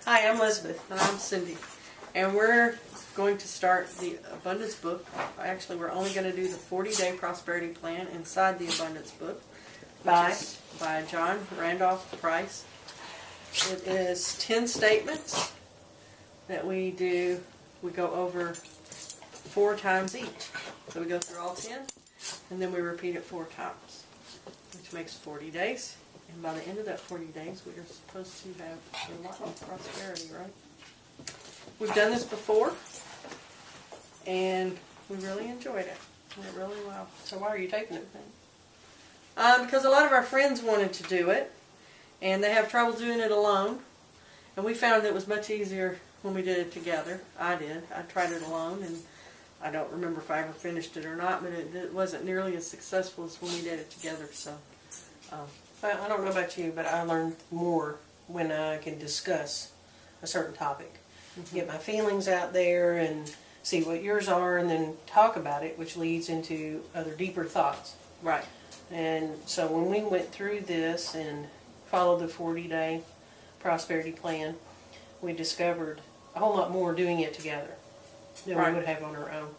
Hi, I'm Elizabeth. And I'm Cindy. And we're going to start the Abundance Book. Actually, we're only going to do the 40-day prosperity plan inside the Abundance Book. By John Randolph Price. It is 10 statements that we do. We go over 4 times each. So we go through all 10, and then we repeat it 4 times, which makes 40 days. And by the end of that 40 days, we are supposed to have a lot of prosperity, right? We've done this before, and we really enjoyed it. Went really well. So why are you taking it? Because a lot of our friends wanted to do it, and they have trouble doing it alone. And we found that it was much easier when we did it together. I did. I tried it alone, and I don't remember if I ever finished it or not, but it wasn't nearly as successful as when we did it together. So, Well, I don't know about you, but I learn more when I can discuss a certain topic. Get my feelings out there and see what yours are, and then talk about it, which leads into other deeper thoughts. right. And so when we went through this and followed the 40-day prosperity plan, we discovered a whole lot more doing it together than Right. we would have on our own.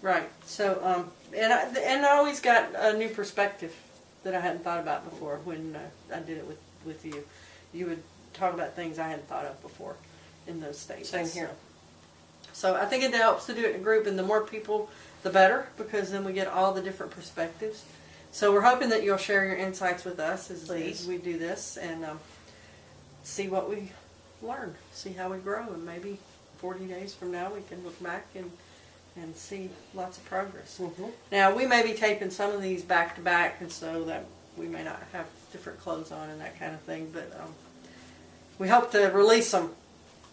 Right. So, and I always got a new perspective that I hadn't thought about before when I did it with you. You would talk about things I hadn't thought of before in those statements. Same here. So I think it helps to do it in a group, and the more people, the better, because then we get all the different perspectives. So we're hoping that you'll share your insights with us as we do this, and see what we learn, see how we grow, and maybe 40 days from now we can look back and see lots of progress. Now, we may be taping some of these back to back, and so that we may not have different clothes on and that kind of thing, but we hope to release them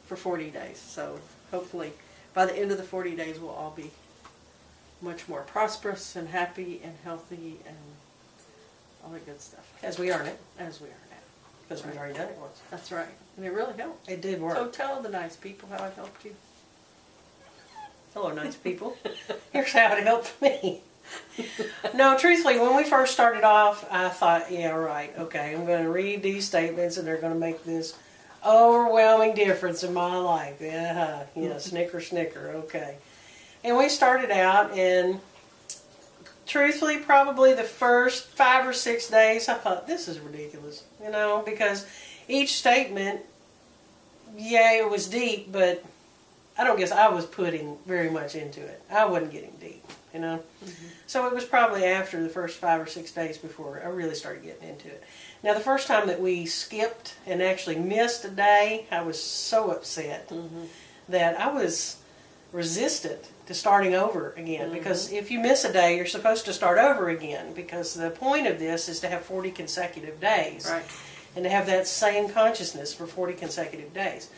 for 40 days. So hopefully by the end of the 40 days we'll all be much more prosperous and happy and healthy and all that good stuff. As we earn it, As we are now. because we've already done it once. That's right. And it really helped. It did work. So tell the nice people how it helped you. Hello, nice people. Here's how it helped me. No, truthfully, when we first started off, I thought, yeah, right, okay, I'm going to read these statements and they're going to make this overwhelming difference in my life. Yeah, snicker, snicker, okay. And we started out, and truthfully, probably the first 5 or 6 days, I thought, this is ridiculous, because each statement, yeah, it was deep, but I don't guess I was putting very much into it. I wasn't getting deep, So it was probably after the first 5 or 6 days before I really started getting into it. Now, the first time that we skipped and actually missed a day, I was so upset that I was resistant to starting over again, because if you miss a day, you're supposed to start over again, because the point of this is to have 40 consecutive days, Right. and to have that same consciousness for 40 consecutive days.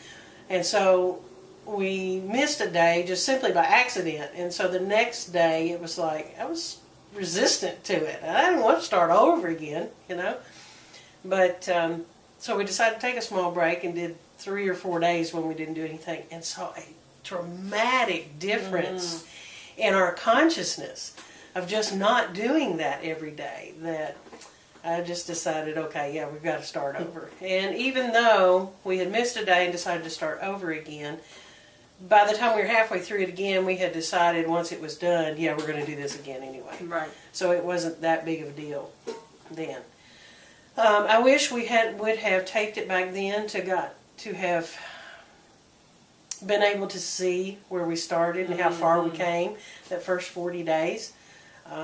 And so we missed a day just simply by accident, and so the next day it was like I was resistant to it. I didn't want to start over again, But so we decided to take a small break and did 3 or 4 days when we didn't do anything, and saw a dramatic difference in our consciousness of just not doing that every day, that I just decided, okay, yeah, we've got to start over. And even though we had missed a day and decided to start over again, by the time we were halfway through it again, we had decided once it was done, yeah, we're going to do this again anyway. Right. So it wasn't that big of a deal then. I wish we would have taped it back then to have been able to see where we started and how far we came that first 40 days,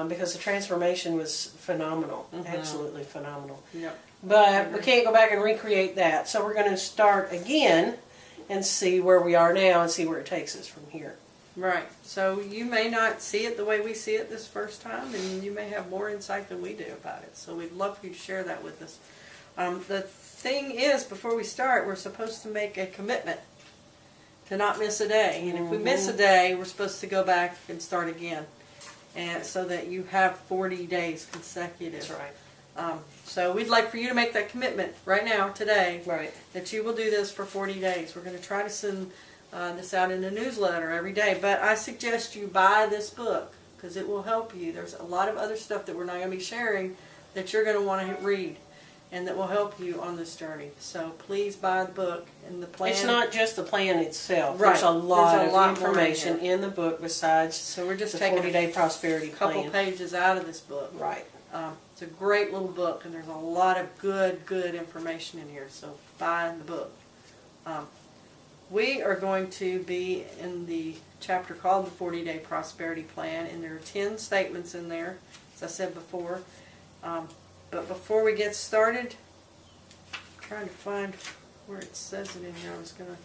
because the transformation was phenomenal, absolutely phenomenal. Yep. But we can't go back and recreate that, so we're going to start again and see where we are now and see where it takes us from here. Right. So you may not see it the way we see it this first time, and you may have more insight than we do about it. So we'd love for you to share that with us. The thing is, before we start, we're supposed to make a commitment to not miss a day. And if we miss a day, we're supposed to go back and start again. And so that you have 40 days consecutive. That's right. So we'd like for you to make that commitment right now, today, Right. that you will do this for 40 days. We're going to try to send this out in a newsletter every day, but I suggest you buy this book because it will help you. There's a lot of other stuff that we're not going to be sharing that you're going to want to read. and that will help you on this journey. So please buy the book and the plan. It's not just the plan itself. Right. There's a lot There's a of lot information more in in the book besides So we're just the taking 40-day prosperity a couple plan. pages out of this book. Right. It's a great little book, and there's a lot of good information in here. So buy the book. We are going to be in the chapter called the 40-Day Prosperity Plan, and there are 10 statements in there, as I said before. But before we get started, I'm trying to find where it says it in here. I was going to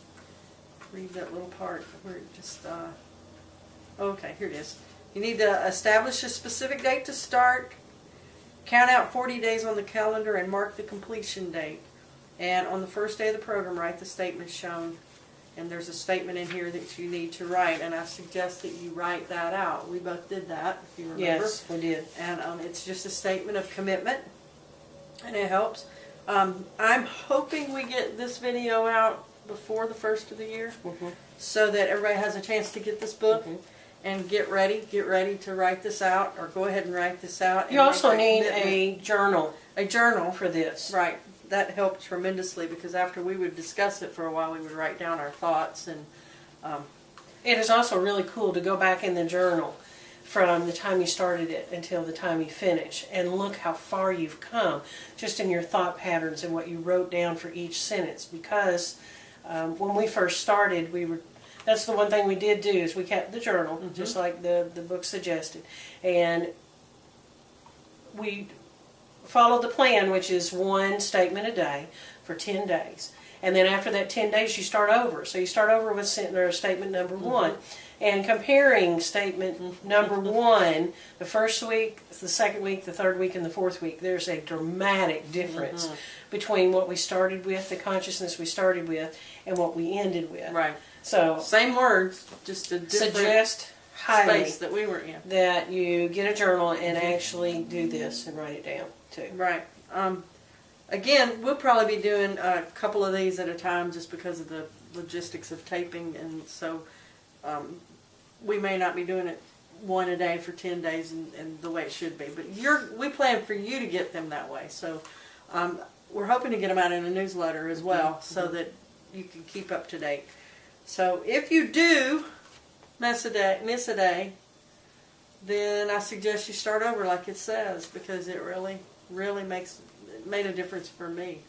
read that little part where it just, okay, here it is. You need to establish a specific date to start, count out 40 days on the calendar, and mark the completion date. And on the first day of the program, write the statement shown. And there's a statement in here that you need to write, and I suggest that you write that out. We both did that, if you remember. Yes, we did. And it's just a statement of commitment, and it helps. I'm hoping we get this video out before the first of the year, so that everybody has a chance to get this book and get ready to write this out, or go ahead and write this out. You also need a journal. A journal for this. Right. That helped tremendously, because after we would discuss it for a while, we would write down our thoughts. And it is also really cool to go back in the journal from the time you started it until the time you finish, and look how far you've come just in your thought patterns and what you wrote down for each sentence. Because when we first started, that's the one thing we did do, is we kept the journal, just like the book suggested, and we followed the plan, which is one statement a day for 10 days. And then after that 10 days, you start over. So you start over with statement number 1. And comparing statement number 1, the first week, the second week, the third week, and the fourth week, there's a dramatic difference between what we started with, the consciousness we started with, and what we ended with. Right. So same words, just a different suggest highly space that we were in. that you get a journal and actually do this and write it down too. Right. Again, we'll probably be doing a couple of these at a time, just because of the logistics of taping, and so we may not be doing it one a day for 10 days and the way it should be. But we plan for you to get them that way. So we're hoping to get them out in a newsletter as well, so that you can keep up to date. So if you do miss a day, then I suggest you start over like it says, because it really made a difference for me.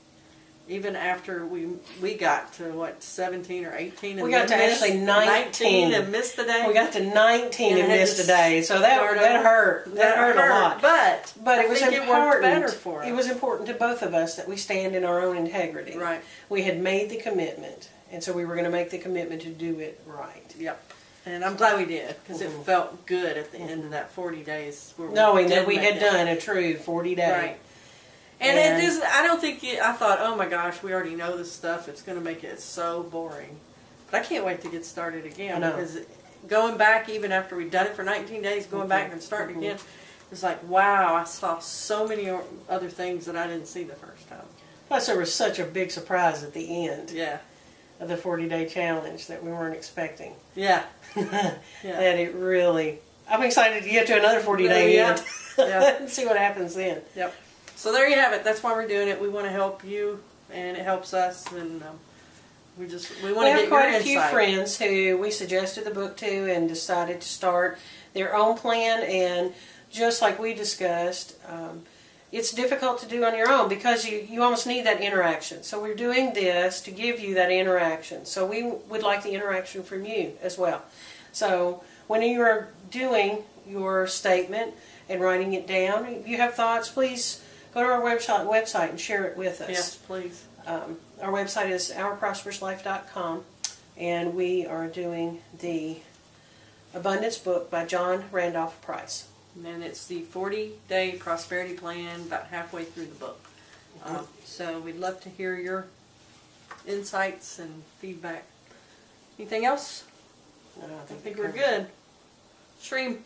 Even after we got to 17 or 18, and we got to actually 19 and missed a day. We got to 19 and missed a day, so that hurt. That hurt a lot. But it was important. It worked better for us. It was important to both of us that we stand in our own integrity. Right. We had made the commitment, and so we were going to make the commitment to do it right. Yep. And I'm glad we did, because it felt good at the end of that 40 days. Knowing that we had done a true 40 days. Right. And it is, I don't think, I thought, oh my gosh, we already know this stuff. It's going to make it so boring. But I can't wait to get started again. Because going back, even after we'd done it for 19 days, going back and starting again, it's like, wow, I saw so many other things that I didn't see the first time. Plus, there was such a big surprise at the end. Yeah. Of the 40-day challenge that we weren't expecting. Yeah. That it really... I'm excited to get to another 40-day end. And see what happens then. Yep. So there you have it. That's why we're doing it. We want to help you, and it helps us, and we want to get your insight. We have quite a few friends who we suggested the book to and decided to start their own plan, and just like we discussed, it's difficult to do on your own because you almost need that interaction. So we're doing this to give you that interaction. So we would like the interaction from you as well. So when you are doing your statement and writing it down, if you have thoughts, please go to our website and share it with us. Yes, please. Our website is ourprosperouslife.com, and we are doing the Abundance book by John Randolph Price. And it's the 40-day prosperity plan, about halfway through the book. So we'd love to hear your insights and feedback. Anything else? No, I think we're good. Shreem.